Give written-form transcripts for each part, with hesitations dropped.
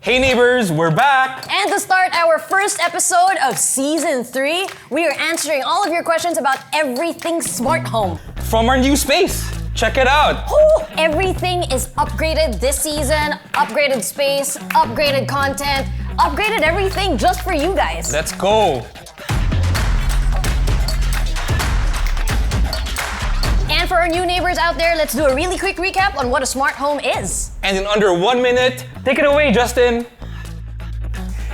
Hey neighbors, we're back! And to start our first episode of Season 3, we are answering all of your questions about everything smart home. From our new space. Check it out! Ooh, everything is upgraded this season. Upgraded space, upgraded content, upgraded everything just for you guys. Let's go! And for our new neighbors out there, let's do a really quick recap on what a smart home is. And in under 1 minute, take it away, Justin!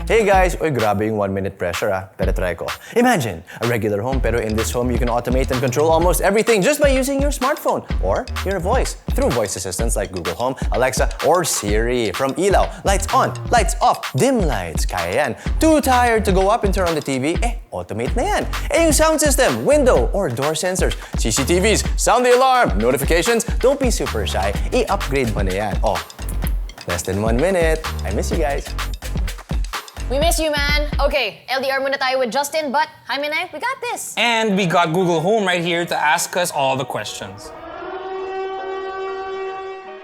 Hey guys! Uy, grabe yung 1 minute pressure pero try ko. Imagine, a regular home pero in this home you can automate and control almost everything just by using your smartphone or your voice through voice assistants like Google Home, Alexa, or Siri. From ilaw, lights on, lights off, dim lights, kaya yan. Too tired to go up and turn on the TV? Automate na yan. Yung sound system, window, or door sensors, CCTVs, sound the alarm, notifications, don't be super shy, i-upgrade mo na yan. Less than 1 minute. I miss you guys. We miss you, man. Okay, LDR muna tayo with Justin, but Jaime and I, we got this. And we got Google Home right here to ask us all the questions.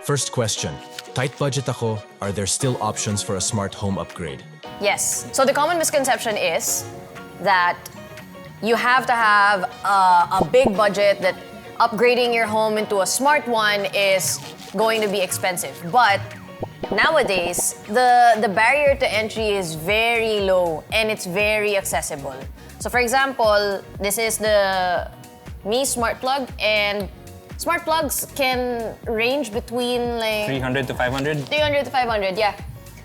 First question. Tight budget ako, are there still options for a smart home upgrade? Yes. So the common misconception is that you have to have a big budget, that upgrading your home into a smart one is going to be expensive. But nowadays, the barrier to entry is very low and it's very accessible. So for example, this is the Mi Smart Plug, and smart plugs can range between like 300 to 500? 300 to 500, yeah.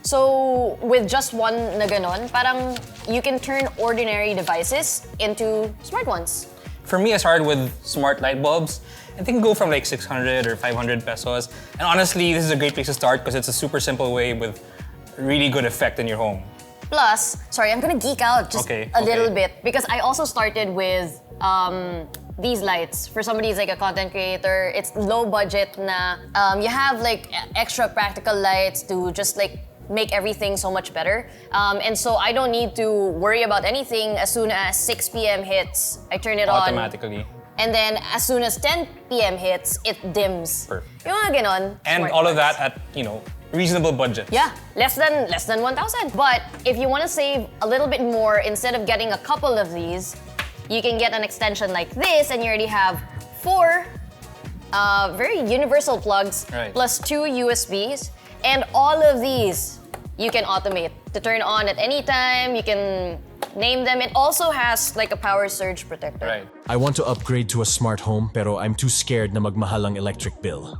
So with just one na ganon, parang you can turn ordinary devices into smart ones. For me, I started with smart light bulbs. I think go from like 600 or 500 pesos. And honestly, this is a great place to start because it's a super simple way with really good effect in your home. Plus, sorry, I'm gonna geek out just a little bit because I also started with these lights. For somebody who's like a content creator, it's low budget na you have like extra practical lights to just like make everything so much better. And so I don't need to worry about anything. As soon as 6 p.m. hits, I turn it on. Automatically. And then as soon as 10 p.m. hits, it dims. Perfect. Yung mga ganon. And all of that at, reasonable budget. Yeah, less than 1,000. But if you want to save a little bit more, instead of getting a couple of these, you can get an extension like this, and you already have 4 very universal plugs, plus 2 USBs. And all of these you can automate to turn on at any time. You can name them. It also has like a power surge protector. Right. I want to upgrade to a smart home pero I'm too scared na magmahal ang electric bill.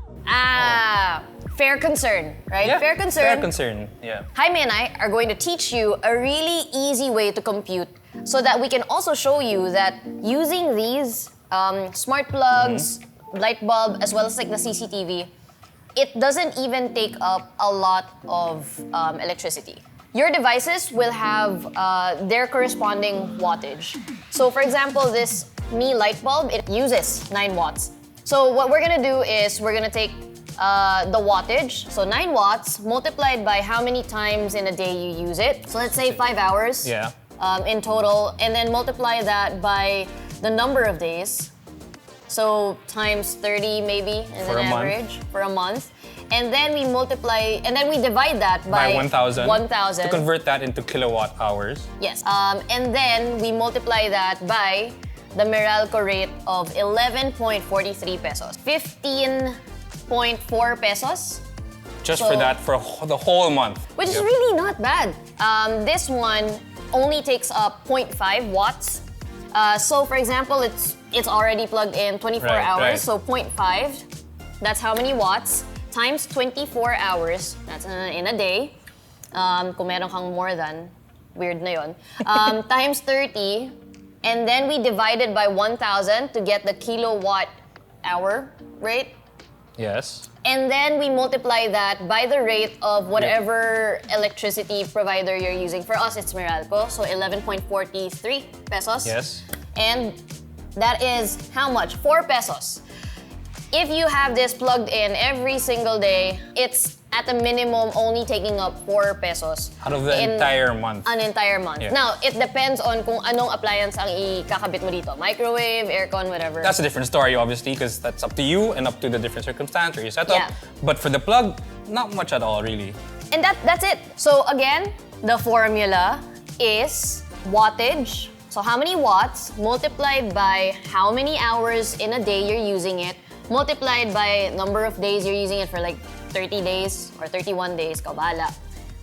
Fair concern, right? Yeah, fair concern. Fair concern, yeah. Jaime and I are going to teach you a really easy way to compute so that we can also show you that using these smart plugs, light bulb, as well as like the CCTV, it doesn't even take up a lot of electricity. Your devices will have their corresponding wattage. So for example, this Mi light bulb, it uses 9 watts. So what we're gonna do is we're gonna take the wattage, so 9 watts multiplied by how many times in a day you use it. So let's say 5 hours in total, and then multiply that by the number of days. So times 30 maybe as an average for a month. And then we multiply, and then we divide that by 1,000. 1,000. To convert that into kilowatt hours. Yes. And then we multiply that by the Meralco rate of 11.43 pesos. 15.4 pesos. Just for that, for the whole month. Which is really not bad. This one only takes up 0.5 watts. So for example, it's already plugged in 24 hours, so 0.5, that's how many watts, times 24 hours, that's in a day. Kung meron kang more than, weird na yun. Times 30, and then we divide it by 1,000 to get the kilowatt hour rate. Yes. And then we multiply that by the rate of whatever electricity provider you're using. For us, it's Meralco, so 11.43 pesos. Yes. And that is how much? 4 pesos. If you have this plugged in every single day, it's at a minimum only taking up 4 pesos. Out of the entire month. An entire month. Yeah. Now, it depends on kung anong appliance ang ikakabit mo dito. Microwave, aircon, whatever. That's a different story, obviously, because that's up to you and up to the different circumstance or your setup. Yeah. But for the plug, not much at all, really. And that's it. So again, the formula is wattage. So how many watts multiplied by how many hours in a day you're using it, multiplied by number of days you're using it for like 30 days or 31 days, kabala.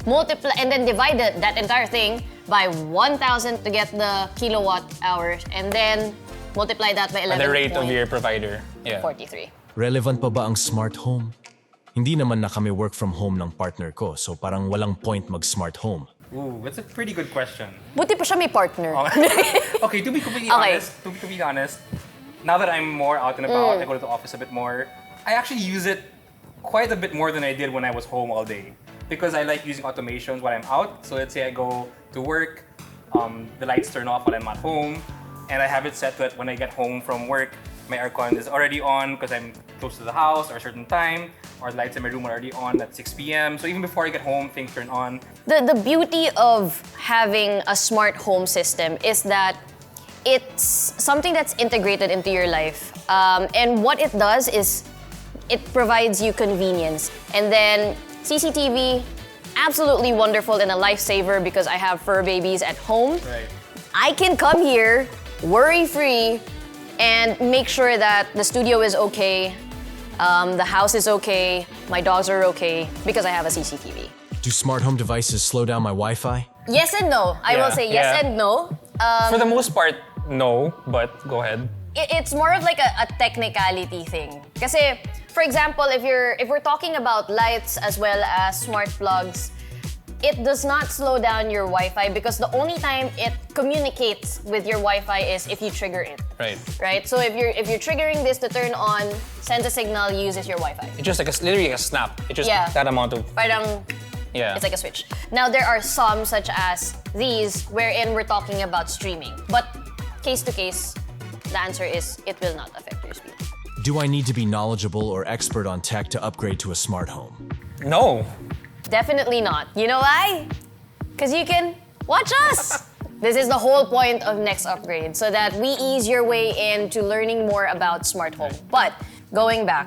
Multiply and then divide that entire thing by 1,000 to get the kilowatt hours, and then multiply that by 11. At the rate of your provider. Yeah. 43. Relevant pa ba ang smart home? Hindi naman na kami work from home ng partner ko, so parang walang point mag-smart home. Ooh, that's a pretty good question. Buti pa siya may partner. Okay, to be completely Okay. honest, to be honest, now that I'm more out and about, I go to the office a bit more, I actually use it quite a bit more than I did when I was home all day. Because I like using automations when I'm out. So let's say I go to work, the lights turn off when I'm at home, and I have it set that when I get home from work, my aircon is already on because I'm close to the house or a certain time, or the lights in my room are already on at 6 p.m. So even before I get home, things turn on. The beauty of having a smart home system is that it's something that's integrated into your life. And what it does is it provides you convenience. And then CCTV, absolutely wonderful and a lifesaver because I have fur babies at home. Right. I can come here worry-free and make sure that the studio is okay, the house is okay, my dogs are okay because I have a CCTV. Do smart home devices slow down my Wi-Fi? Yes and no. I will Yeah, say yes yeah. and no. For the most part, no, but go ahead. It's more of like a technicality thing. Kasi, for example, if we're talking about lights as well as smart plugs, it does not slow down your Wi-Fi because the only time it communicates with your Wi-Fi is if you trigger it. Right. Right? So if you're triggering this to turn on, sends a signal, uses your Wi-Fi. It's just like literally like a snap. It's just Yeah. that amount of Parang yeah. it's like a switch. Now there are some such as these wherein we're talking about streaming. But case to case, the answer is it will not affect your speed. Do I need to be knowledgeable or expert on tech to upgrade to a smart home? No. Definitely not. You know why? Because you can watch us. This is the whole point of Next Upgrade, so that we ease your way into learning more about smart home. But going back,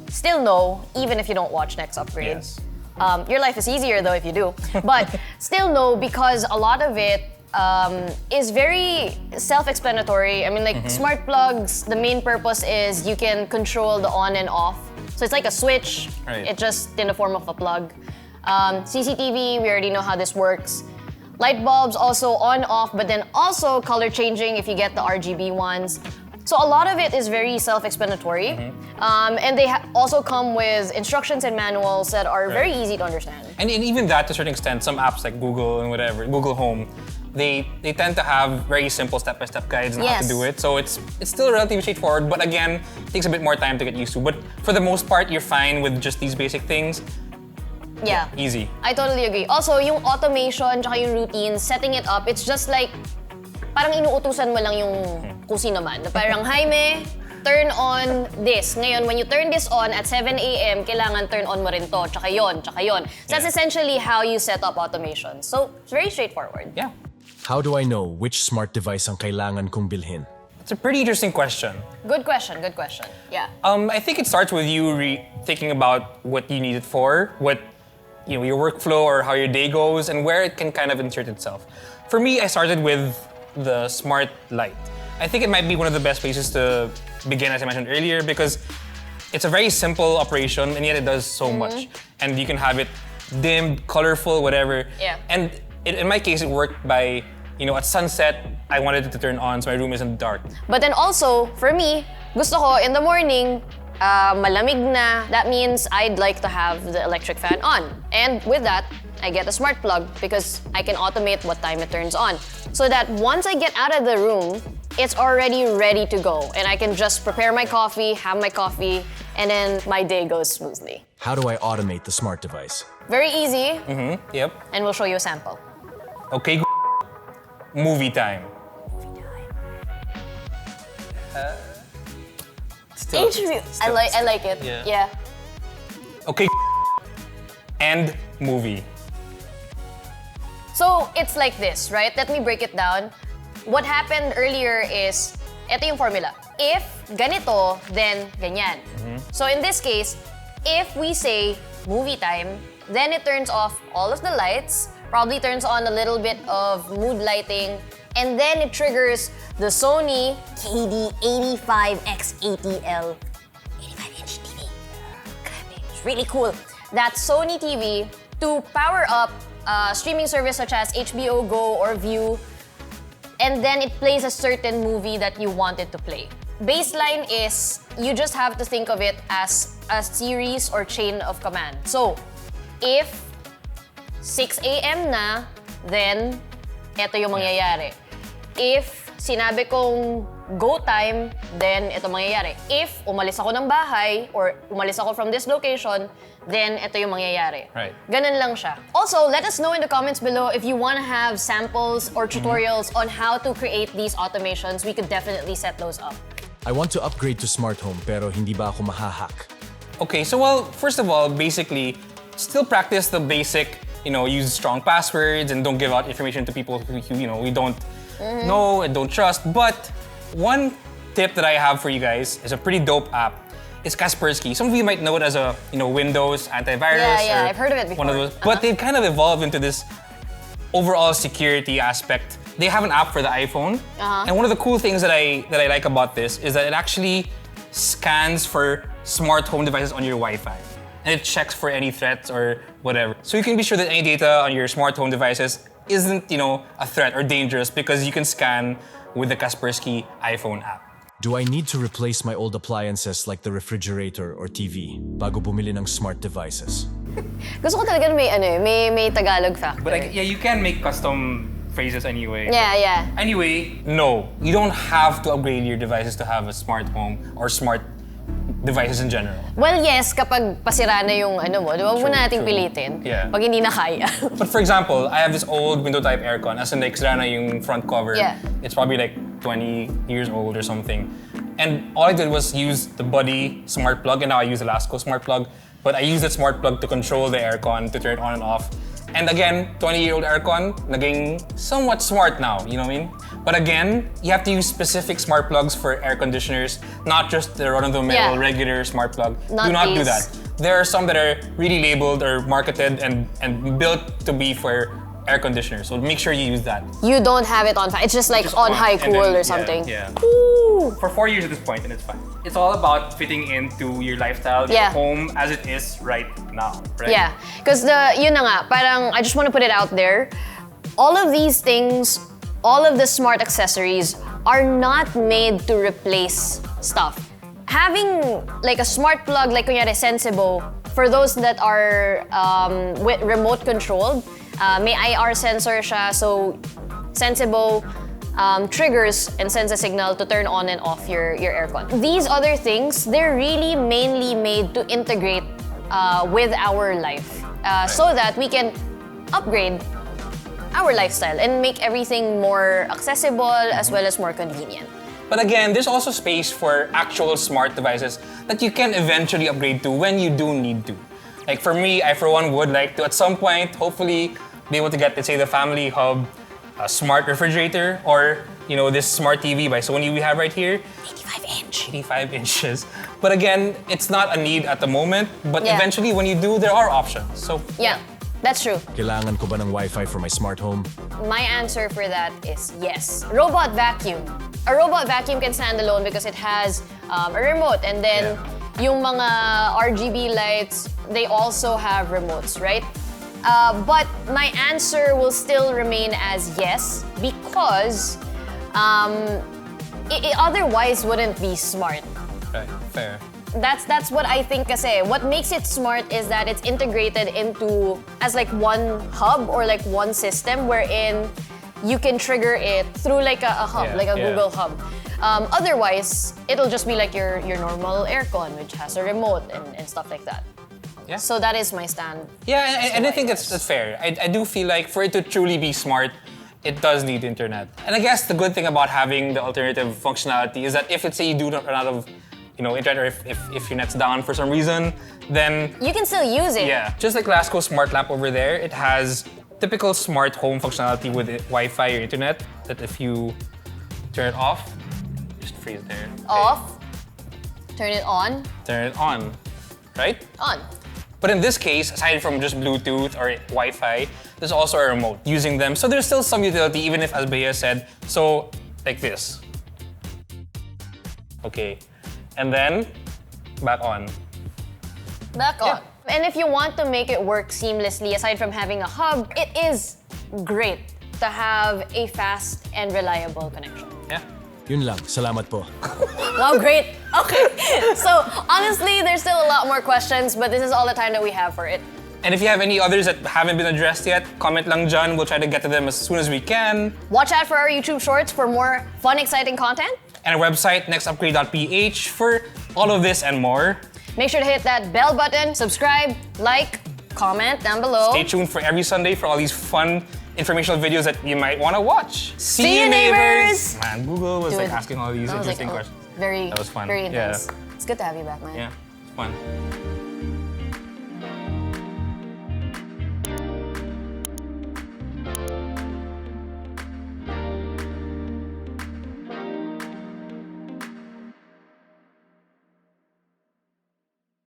still no, even if you don't watch Next Upgrade. Yes. Your life is easier though if you do. But still no, because a lot of it is very self-explanatory. I mean, like smart plugs, the main purpose is you can control the on and off. So it's like a switch, Right. it's just in the form of a plug. CCTV, we already know how this works. Light bulbs also on, off, but then also color changing if you get the RGB ones. So a lot of it is very self-explanatory. And they also come with instructions and manuals that are very easy to understand. And even that, to a certain extent, some apps like Google and whatever, Google Home, they tend to have very simple step-by-step guides on how to Yes. do it. So it's still relatively straightforward, but again, it takes a bit more time to get used to. But for the most part, you're fine with just these basic things. Yeah. Easy. I totally agree. Also, yung automation tsaka yung routine, setting it up, it's just like, parang inuutusan mo lang yung kung sino man. Na parang, Jaime, turn on this. Ngayon, when you turn this on at 7 a.m., kailangan turn on mo rin to, tsaka yon, tsaka yon. So that's Yeah. essentially how you set up automation. So, it's very straightforward. Yeah. How do I know which smart device ang kailangan kong bilhin? It's a pretty interesting question. Good question, good question. Yeah. I think it starts with you thinking about what you need it for, what your workflow or how your day goes, and where it can kind of insert itself. For me, I started with the smart light. I think it might be one of the best places to begin, as I mentioned earlier, because it's a very simple operation, and yet it does so much. And you can have it dimmed, colorful, whatever. Yeah. And in my case, it worked by, at sunset, I wanted it to turn on so my room isn't dark. But then also, for me, gusto ko in the morning, malamig na. That means I'd like to have the electric fan on. And with that, I get a smart plug because I can automate what time it turns on. So that once I get out of the room, it's already ready to go. And I can just prepare my coffee, have my coffee, and then my day goes smoothly. How do I automate the smart device? Very easy, Yep. and we'll show you a sample. Okay, movie time. Still, HBO. I like it. Yeah. Okay, and movie. So it's like this, right? Let me break it down. What happened earlier is, ito yung formula. If ganito, then ganyan. So in this case, if we say movie time, then it turns off all of the lights, probably turns on a little bit of mood lighting, and then it triggers the Sony KD85X80L 85-inch TV. Grabe, it's really cool. That Sony TV to power up streaming service such as HBO Go or View, and then it plays a certain movie that you want it to play. Baseline is, you just have to think of it as a series or chain of command. So, if 6 a.m. na, then eto yung mangyayari. If sinabi kong go time, then ito mangyayari. If umalis ako ng bahay or umalis ako from this location, then ito yung mangyayari. Right. Ganun lang siya. Also, let us know in the comments below if you want to have samples or tutorials on how to create these automations. We could definitely set those up. I want to upgrade to smart home pero hindi ba ako mahahack? Okay, so well, first of all, basically, still practice the basic, use strong passwords and don't give out information to people who we don't know and don't trust. But one tip that I have for you guys is a pretty dope app. It's Kaspersky. Some of you might know it as a Windows antivirus. Yeah, or I've heard of it before. One of those, but they've kind of evolved into this overall security aspect. They have an app for the iPhone, and one of the cool things that I like about this is that it actually scans for smart home devices on your Wi-Fi, and it checks for any threats or whatever. So you can be sure that any data on your smart home devices isn't a threat or dangerous because you can scan with the Kaspersky iPhone app. Do I need to replace my old appliances like the refrigerator or TV bago bumili ng smart devices? Gusto ko talaga may Tagalog factor. But you can make custom phrases anyway. Yeah. Anyway, no, you don't have to upgrade your devices to have a smart home or smart devices in general. Well, yes, kapag pasira na yung mo, huwag mo nating true. pilitin. Yeah. Pag hindi na kaya. But for example, I have this old window type aircon, as in like sira na yung front cover. Yeah. It's probably like 20 years old or something. And all I did was use the Buddy smart plug, and now I use the Lasco smart plug. But I use that smart plug to control the aircon, to turn it on and off. And again, 20-year-old aircon, naging somewhat smart now, you know what I mean? But again, you have to use specific smart plugs for air conditioners, not just the run-of-the-mill regular smart plug. Not Do not do these. that. There are some that are really labeled or marketed and built to be for air conditioners, so make sure you use that. You don't have it on fan. It's just like Just on high and cool then- or something. Yeah. Ooh. For 4 years at this point, and it's fine. It's all about fitting into your lifestyle, your Yeah. home as it is right now, right? Yeah, because yun na nga, parang I just want to put it out there. All of these things, all of the smart accessories are not made to replace stuff. Having like a smart plug, like kunyari Sensibo, for those that are with remote controlled, may IR sensor siya, so Sensibo triggers and sends a signal to turn on and off your aircon. These other things, they're really mainly made to integrate with our life so that we can upgrade our lifestyle and make everything more accessible as well as more convenient. But again, there's also space for actual smart devices that you can eventually upgrade to when you do need to. Like for me, I for one would like to at some point, hopefully, be able to get, let's say, the Family Hub a smart refrigerator or this smart TV by Sony we have right here. 85-inch. 85 inches. But again, it's not a need at the moment, but Yeah. eventually when you do, there are options. So Yeah, that's true. Kailangan ko ba ng Wi-Fi for my smart home? My answer for that is yes. Robot vacuum. A robot vacuum can stand alone because it has a remote, and then yung mga RGB lights, they also have remotes, right? But my answer will still remain as yes because it otherwise wouldn't be smart. Right, fair. That's what I think kasi. What makes it smart is that it's integrated into as like one hub or like one system wherein you can trigger it through like a hub, like a Google hub. Otherwise, it'll just be like your normal aircon, which has a remote and stuff like that. Yeah. So that is my stand. Yeah, and I think that's fair. I do feel like for it to truly be smart, it does need internet. And I guess the good thing about having the alternative functionality is that if let's say you do run out of internet, or if your net's down for some reason, then You can still use it. yeah, just like Lasco smart lamp over there, it has typical smart home functionality with Wi-Fi or internet. That if you turn it off, just freeze there. Okay. Off. Turn it on. Turn it on, right? On. But in this case, aside from just Bluetooth or Wi-Fi, there's also a remote using them. So there's still some utility, even if, as Bea said, so like this. Okay, and then back on. Back on. And if you want to make it work seamlessly, aside from having a hub, it is great to have a fast and reliable connection. Yeah. Yun lang, salamat po. Wow, great. Okay. So honestly, there's still a lot more questions, but this is all the time that we have for it. And if you have any others that haven't been addressed yet, comment lang dyan. We'll try to get to them as soon as we can. Watch out for our YouTube shorts for more fun, exciting content. And our website, nextupgrade.ph, for all of this and more. Make sure to hit that bell button, subscribe, like, comment down below. Stay tuned for every Sunday for all these fun informational videos that you might want to watch. See you, neighbors! Man, Google was Dude, like asking all these that was interesting like, questions. Very, That was fun. very intense. Yeah. It's good to have you back, man. Yeah, it's fun.